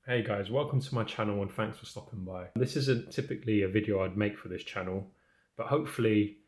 Hey guys, welcome to my channel and thanks for stopping by. This isn't typically a video I'd make for this channel, but hopefully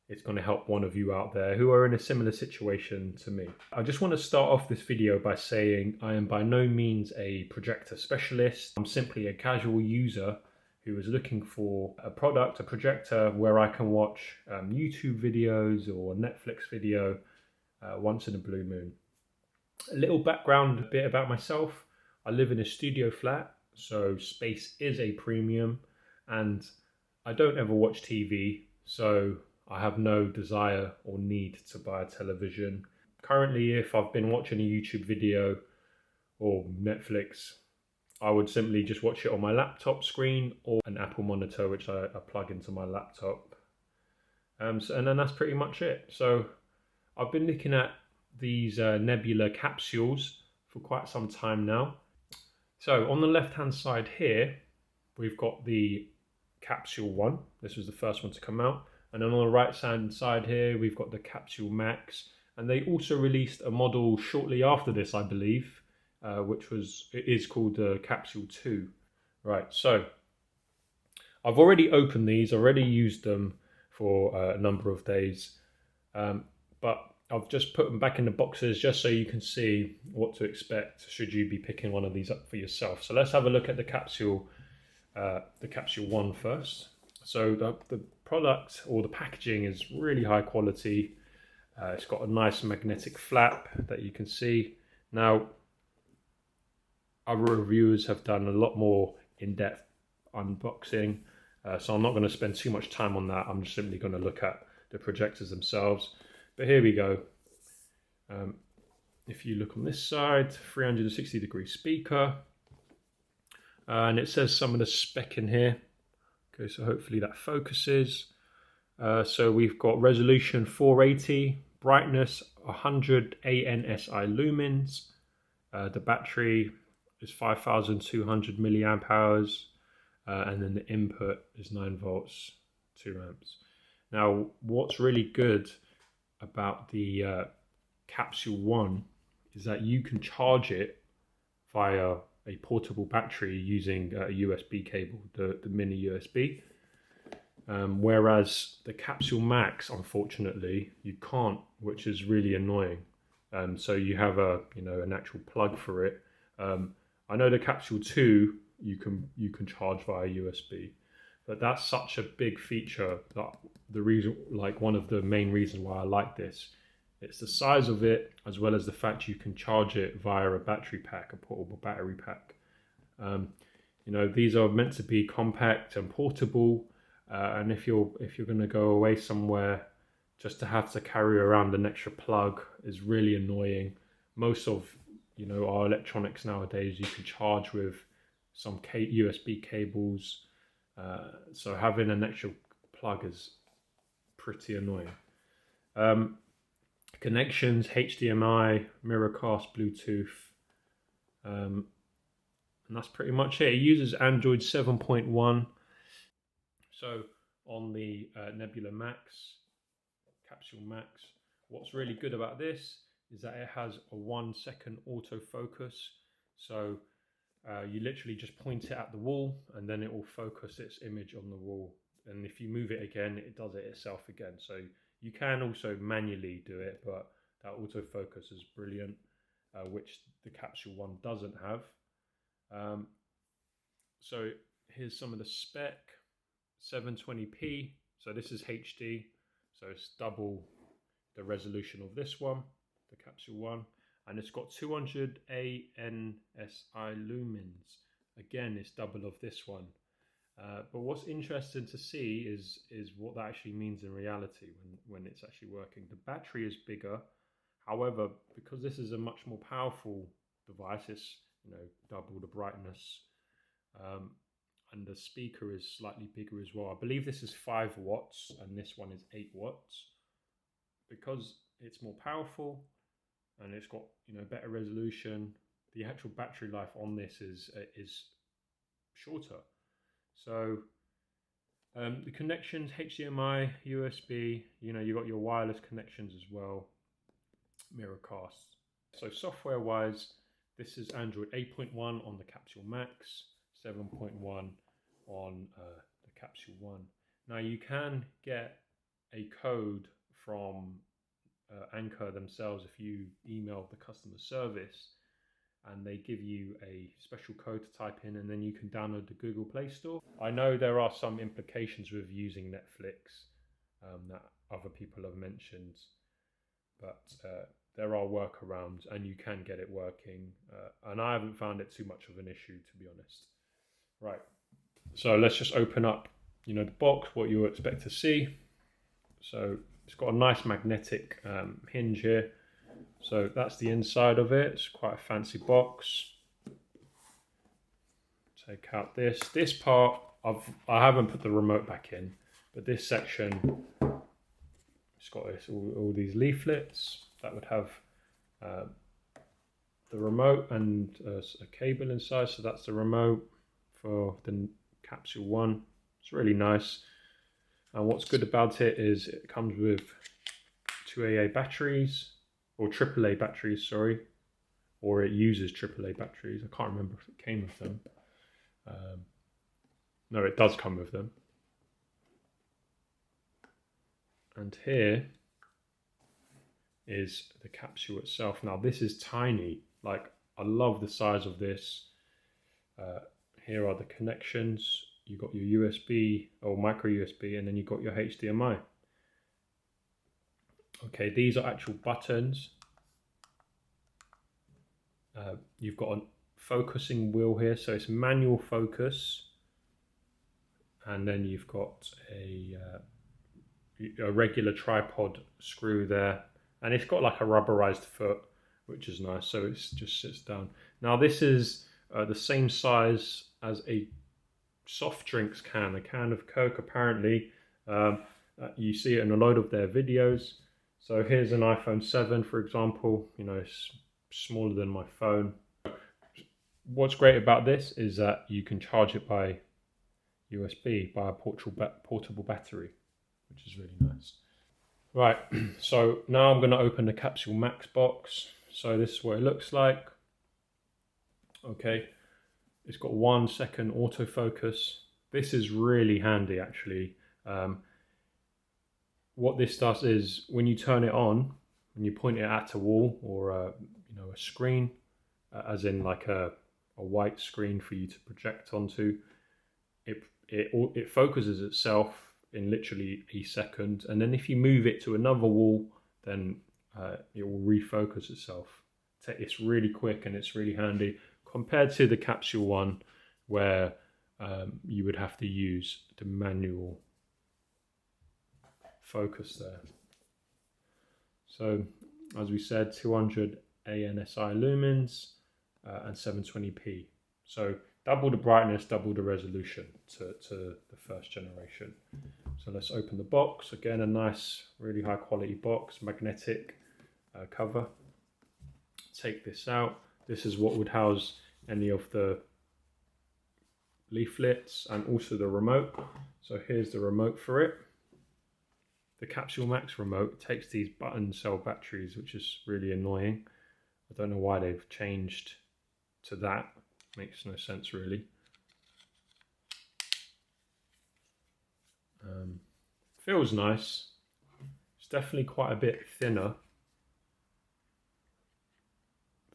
it's going to help one of you out there who are in a similar situation to me. I just want to start off this video by saying I am by no means a projector specialist. I'm simply a casual user who is looking for a product, a projector where I can watch YouTube videos or Netflix video once in a blue moon. A little background bit about myself. I live in a studio flat, so space is a premium, and I don't ever watch TV, so I have no desire or need to buy a television. Currently, if I've been watching a YouTube video or Netflix, I would simply just watch it on my laptop screen or an Apple monitor, which I plug into my laptop. And then that's pretty much it. So I've been looking at these Nebula capsules for quite some time now. So on the left hand side here, we've got the Capsule 1. This was the first one to come out. And then on the right hand side here, we've got the Capsule Max. And they also released a model shortly after this, I believe, which is called the Capsule 2. Right, so I've already opened these, already used them for a number of days. But I've just put them back in the boxes just so you can see what to expect should you be picking one of these up for yourself. So let's have a look at the Capsule 1 first. So the product or the packaging is really high quality. It's got a nice magnetic flap that you can see. Now, other reviewers have done a lot more in-depth unboxing, so I'm not going to spend too much time on that. I'm just simply going to look at the projectors themselves. But here we go. If you look on this side, 360-degree speaker. And it says some of the spec in here. Okay, so hopefully that focuses. So we've got resolution 480, brightness 100 ANSI lumens. The battery is 5,200 milliamp hours. And then the input is 9 volts, 2 amps. Now, what's really good about the Capsule 1 is that you can charge it via a portable battery using a USB cable, the mini USB. Whereas the Capsule Max, unfortunately, you can't, which is really annoying. So you have an actual plug for it. I know the Capsule 2 you can charge via USB. But that's such a big feature that one of the main reasons why I like this. It's the size of it, as well as the fact you can charge it via a battery pack, a portable battery pack. These are meant to be compact and portable. And if you're going to go away somewhere, just to have to carry around an extra plug is really annoying. Most of our electronics nowadays you can charge with some USB cables. So having an extra plug is pretty annoying. Connections, HDMI, Miracast, Bluetooth, and that's pretty much it. It uses Android 7.1. So on the Nebula Capsule Max, what's really good about this is that it has a 1-second autofocus. So you literally just point it at the wall and then it will focus its image on the wall. And if you move it again, it does it itself again. So you can also manually do it, but that autofocus is brilliant, which the Capsule 1 doesn't have. So here's some of the spec. 720p, so this is HD, so it's double the resolution of this one, the Capsule 1. And it's got 200 ANSI lumens. Again, it's double of this one. But what's interesting to see is what that actually means in reality when it's actually working. The battery is bigger. However, because this is a much more powerful device, it's double the brightness. And the speaker is slightly bigger as well. I believe this is 5 watts and this one is 8 watts. Because it's more powerful, and it's got better resolution, the actual battery life on this is shorter. So the connections, HDMI, USB, you got your wireless connections as well, Miracast. So software wise, This is Android 8.1 on the Capsule Max, 7.1 on the Capsule 1. Now you can get a code from Anchor themselves if you email the customer service, and they give you a special code to type in, and then you can download the Google Play Store. I know there are some implications with using Netflix that other people have mentioned, but there are workarounds and you can get it working, and I haven't found it too much of an issue, to be honest. Right, so let's just open up, the box, what you expect to see. So it's got a nice magnetic hinge here. So that's the inside of it. It's quite a fancy box. Take out this part. I haven't put the remote back in, but this section, it's got all these leaflets that would have the remote and a cable inside. So that's the remote for the Capsule 1. It's really nice. And what's good about it is it comes with 2 AA batteries, or AAA batteries, sorry, or it uses AAA batteries. I can't remember if it came with them. No, it does come with them. And here is the capsule itself. Now this is tiny. Like, I love the size of this. Here are the connections. You got your USB or micro USB, and then you got your HDMI. Okay, these are actual buttons. You've got a focusing wheel here, so it's manual focus. And then you've got a regular tripod screw there. And it's got like a rubberized foot, which is nice, so it just sits down. Now this is the same size as a soft drinks can, a can of Coke apparently. You see it in a load of their videos. So here's an iPhone 7, for example. It's smaller than my phone. What's great about this is that you can charge it by USB, by a portable battery, which is really nice. Right, so now I'm going to open the Capsule Max box. So this is what it looks like. Okay, it's got 1 second autofocus. This is really handy, actually. What this does is when you turn it on, when you point it at a wall or a screen, as in like a white screen for you to project onto, it focuses itself in literally a second, and then if you move it to another wall, then it will refocus itself. It's really quick and it's really handy compared to the Capsule 1, where you would have to use the manual focus there. So as we said, 200 ANSI lumens and 720p. So double the brightness, double the resolution to the first generation. So let's open the box. Again, a nice, really high quality box, magnetic cover. Take this out. This is what would house any of the leaflets and also the remote. So here's the remote for it. The Capsule Max remote takes these button cell batteries, which is really annoying. I don't know why they've changed to that. Makes no sense, really. Feels nice. It's definitely quite a bit thinner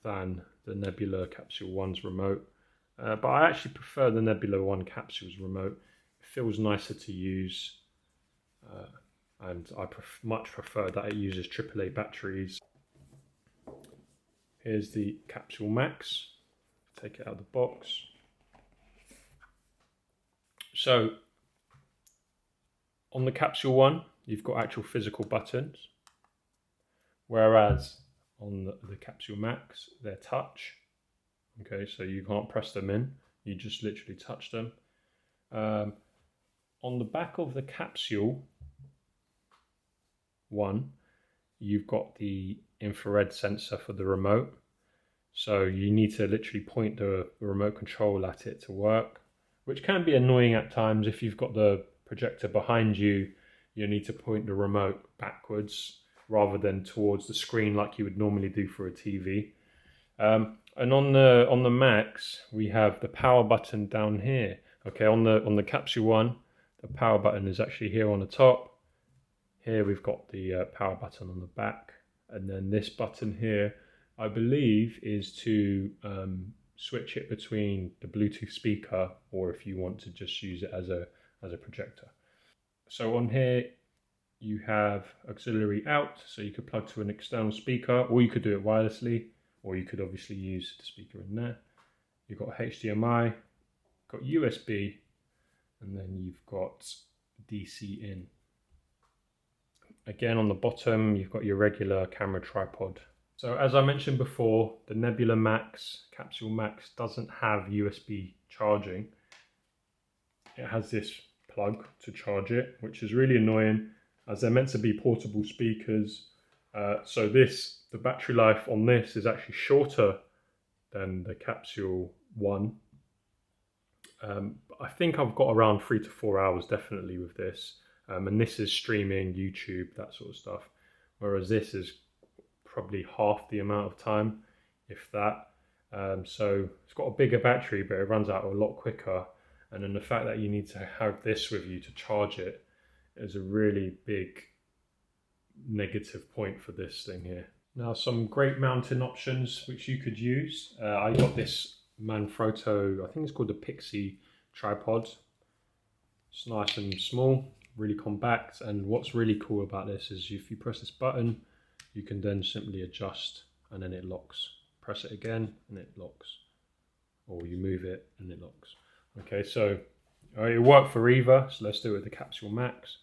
than the Nebula Capsule 1's remote. But I actually prefer the Nebula 1 Capsule's remote. It feels nicer to use. And I much prefer that it uses AAA batteries. Here's the Capsule Max. Take it out of the box. So on the Capsule 1, you've got actual physical buttons, whereas on the Capsule Max, they're touch. Okay, so you can't press them in, you just literally touch them. On the back of the Capsule 1, you've got the infrared sensor for the remote. So you need to literally point the remote control at it to work, which can be annoying at times. If you've got the projector behind you, you need to point the remote backwards rather than towards the screen like you would normally do for a TV. And on the Max, we have the power button down here. Okay, on the Capsule 1, the power button is actually here on the top. Here we've got the power button on the back, and then this button here, I believe, is to switch it between the Bluetooth speaker, or if you want to just use it as a projector. So on here you have auxiliary out, so you could plug to an external speaker, or you could do it wirelessly, or you could obviously use the speaker in there. You've got HDMI, got USB, and then you've got DC in. Again, on the bottom, you've got your regular camera tripod. So as I mentioned before, the Nebula Capsule Max doesn't have USB charging. It has this plug to charge it, which is really annoying as they're meant to be portable speakers. So the battery life on this is actually shorter than the Capsule 1. I think I've got around 3 to 4 hours definitely with this. And this is streaming, YouTube, that sort of stuff. Whereas this is probably half the amount of time, if that. So it's got a bigger battery, but it runs out a lot quicker. And then the fact that you need to have this with you to charge it is a really big negative point for this thing here. Now, some great mounting options which you could use. I got this Manfrotto, I think it's called the Pixie tripod. It's nice and small, really compact, and what's really cool about this is if you press this button, you can then simply adjust and then it locks. Press it again and it locks, or you move it and it locks. Okay, so it worked for either, so let's do it with the Capsule Max.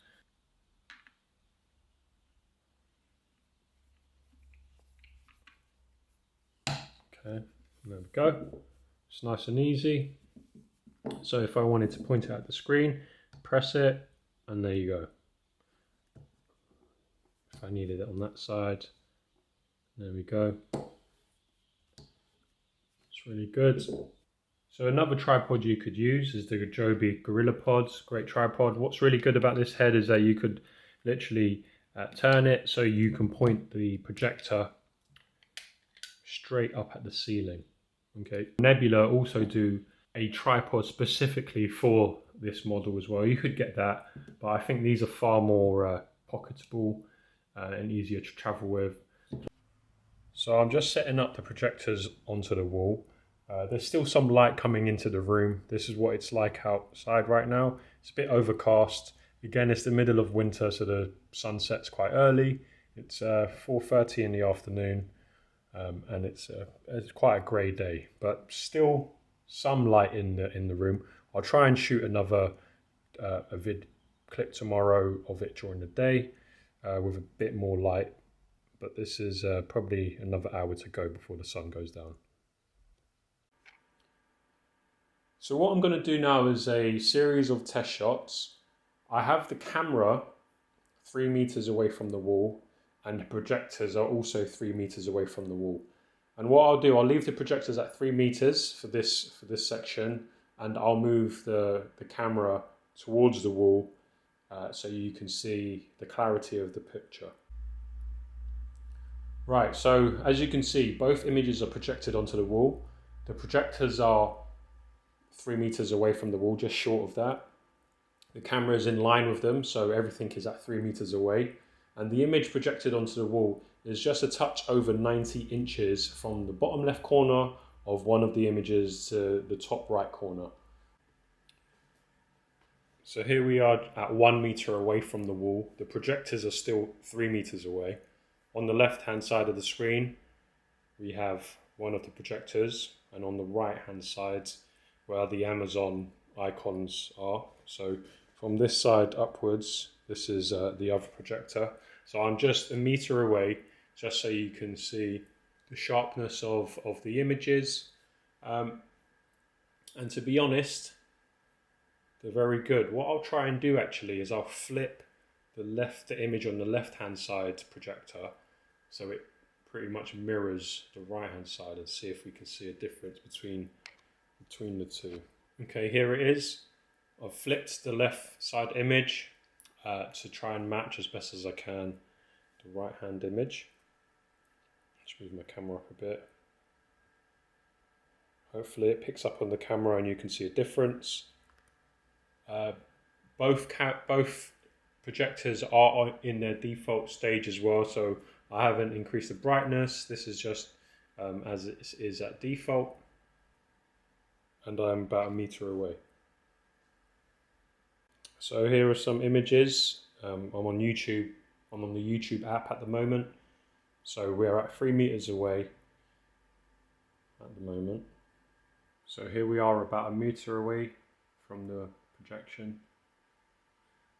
Okay, there we go. It's nice and easy. So if I wanted to point it at the screen, press it, and there you go. If I needed it on that side, there we go. It's really good. So another tripod you could use is the Joby Gorilla Pods, great tripod. What's really good about this head is that you could literally turn it so you can point the projector straight up at the ceiling. Okay. Nebula also do a tripod specifically for this model as well. You could get that, but I think these are far more pocketable and easier to travel with. So I'm just setting up the projectors onto the wall. There's still some light coming into the room. This is what it's like outside right now. It's a bit overcast. Again, it's the middle of winter, so the sun sets quite early. It's 4:30 in the afternoon, and it's quite a grey day, but still some light in the room. I'll try and shoot another a vid clip tomorrow of it during the day with a bit more light, but this is probably another hour to go before the sun goes down. So what I'm going to do now is a series of test shots. I have the camera 3 meters away from the wall, and the projectors are also 3 meters away from the wall. And what I'll do, I'll leave the projectors at 3 meters for this section, and I'll move the camera towards the wall so you can see the clarity of the picture. Right, so as you can see, both images are projected onto the wall. The projectors are 3 meters away from the wall, just short of that. The camera is in line with them, so everything is at 3 meters away. And the image projected onto the wall is just a touch over 90 inches from the bottom left corner of one of the images to the top right corner. So here we are at 1 meter away from the wall. The projectors are still 3 meters away. On the left hand side of the screen, we have one of the projectors, and on the right hand side where the Amazon icons are. So from this side upwards, this is the other projector. So I'm just a meter away, just so you can see the sharpness of the images. And to be honest, they're very good. What I'll try and do actually is I'll flip the image on the left hand side projector so it pretty much mirrors the right hand side, and see if we can see a difference between the two. Okay, here it is. I've flipped the left side image to try and match as best as I can the right hand image. Let's move my camera up a bit. Hopefully it picks up on the camera and you can see a difference. Both projectors are in their default stage as well, so I haven't increased the brightness. This is just as it is at default, and I'm about 1 meter away. So here are some images. I'm on YouTube. I'm on the YouTube app at the moment. So we're at 3 meters away at the moment. So here we are about 1 meter away from the projection.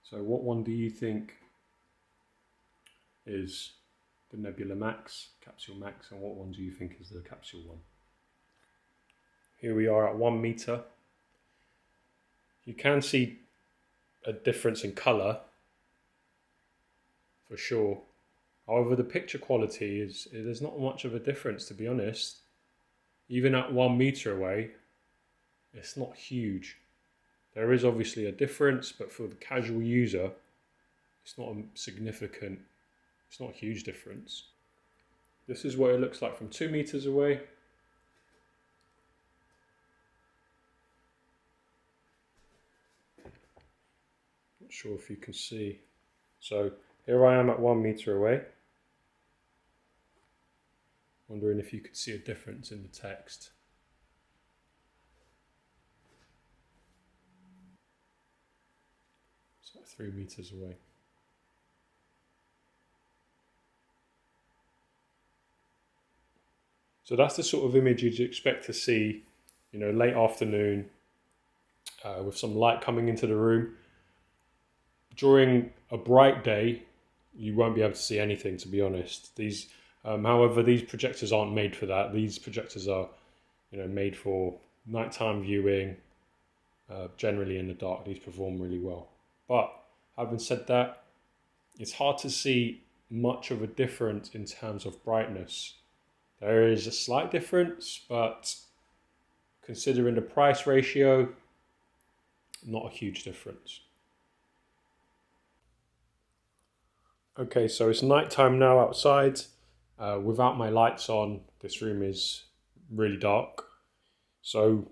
So what one do you think is the Nebula Max, Capsule Max, and what one do you think is the Capsule one? Here we are at 1 meter. You can see a difference in colour, for sure. However, the picture quality there's not much of a difference, to be honest. Even at 1 meter away, it's not huge. There is obviously a difference, but for the casual user, it's not a significant, it's not a huge difference. This is what it looks like from 2 meters away. Not sure if you can see. So here I am at 1 meter away. Wondering if you could see a difference in the text. So 3 meters away. So that's the sort of image you'd expect to see, late afternoon, with some light coming into the room. During a bright day, you won't be able to see anything, to be honest. However, these projectors aren't made for that. These projectors are, made for nighttime viewing, generally in the dark. These perform really well. But having said that, it's hard to see much of a difference in terms of brightness. There is a slight difference, but considering the price ratio, not a huge difference. Okay, so it's nighttime now outside. Without my lights on, this room is really dark. So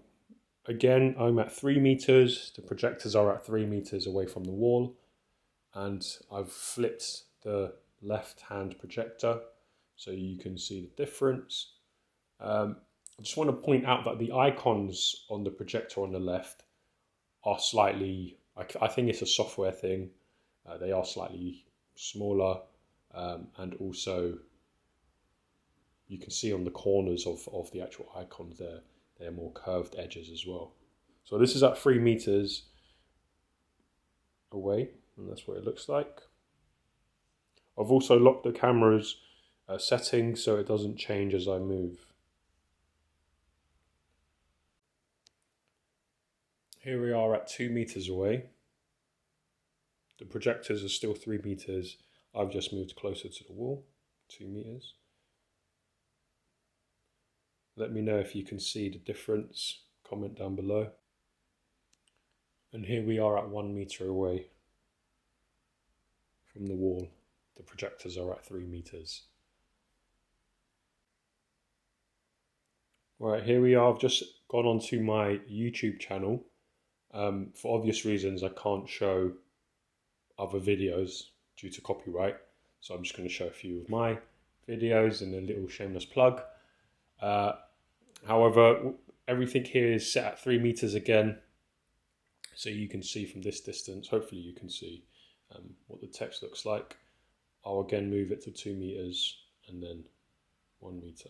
again, I'm at 3 meters. The projectors are at 3 meters away from the wall. And I've flipped the left-hand projector so you can see the difference. I just want to point out that the icons on the projector on the left are slightly, I think it's a software thing. They are slightly smaller, and also you can see on the corners of the actual icons there, they're more curved edges as well. So this is at 3 meters away, and that's what it looks like. I've also locked the camera's settings so it doesn't change as I move. Here we are at 2 meters away. The projectors are still 3 meters. I've just moved closer to the wall, 2 meters. Let me know if you can see the difference. Comment down below. And here we are at 1 meter away from the wall. The projectors are at 3 meters. Right, here we are. I've just gone onto my YouTube channel. For obvious reasons, I can't show other videos due to copyright. So I'm just going to show a few of my videos and a little shameless plug. However, everything here is set at 3 meters again. So you can see from this distance, hopefully you can see what the text looks like. I'll again move it to 2 meters and then 1 meter.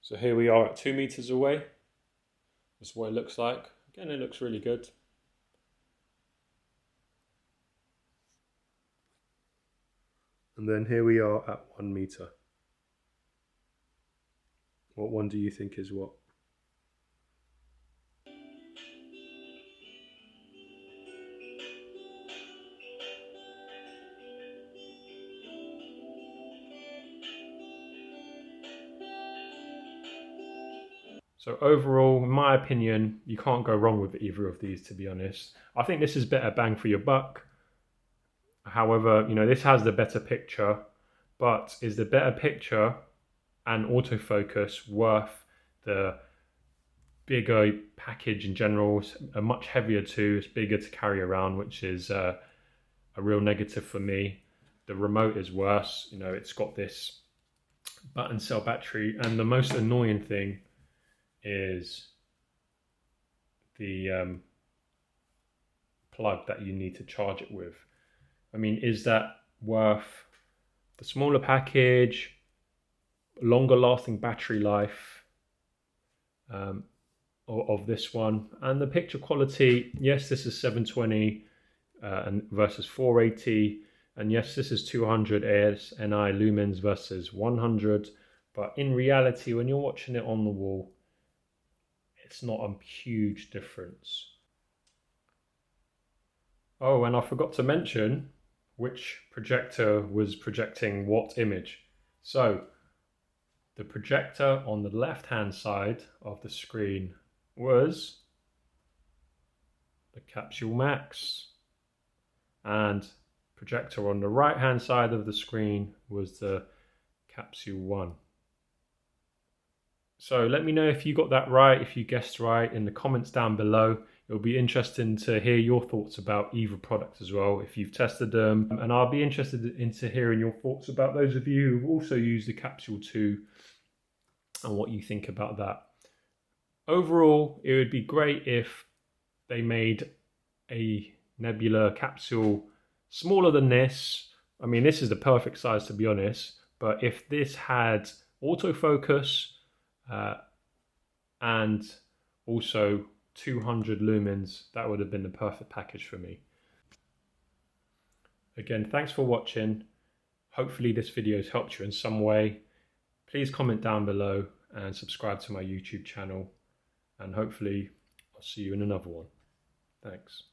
So here we are at 2 meters away. That's what it looks like. Again, it looks really good. And then here we are at 1 meter. What one do you think is what? So overall, in my opinion, you can't go wrong with either of these, to be honest. I think this is better bang for your buck. However, this has the better picture, but is the better picture and autofocus worth the bigger package in general. It's much heavier too, it's bigger to carry around, which is a real negative for me. The remote is worse, you know, it's got this button cell battery, and the most annoying thing is the plug that you need to charge it with. I mean, is that worth the smaller package, longer lasting battery life of this one? And the picture quality, yes, this is 720 and versus 480, and yes, this is 200 ASNI lumens versus 100, but in reality, when you're watching it on the wall, it's not a huge difference. Oh, and I forgot to mention which projector was projecting what image. So the projector on the left hand side of the screen was the Capsule Max, and projector on the right hand side of the screen was the Capsule 1. So let me know if you got that right, if you guessed right, in the comments down below. It'll be interesting to hear your thoughts about either product as well, if you've tested them. And I'll be interested into hearing your thoughts about those of you who've also used the Capsule 2 and what you think about that. Overall, it would be great if they made a Nebula capsule smaller than this. I mean, this is the perfect size, to be honest, but if this had autofocus and also 200 lumens, that would have been the perfect package for me. Again, thanks for watching. Hopefully this video has helped you in some way. Please comment down below and subscribe to my YouTube channel, and hopefully I'll see you in another one. Thanks.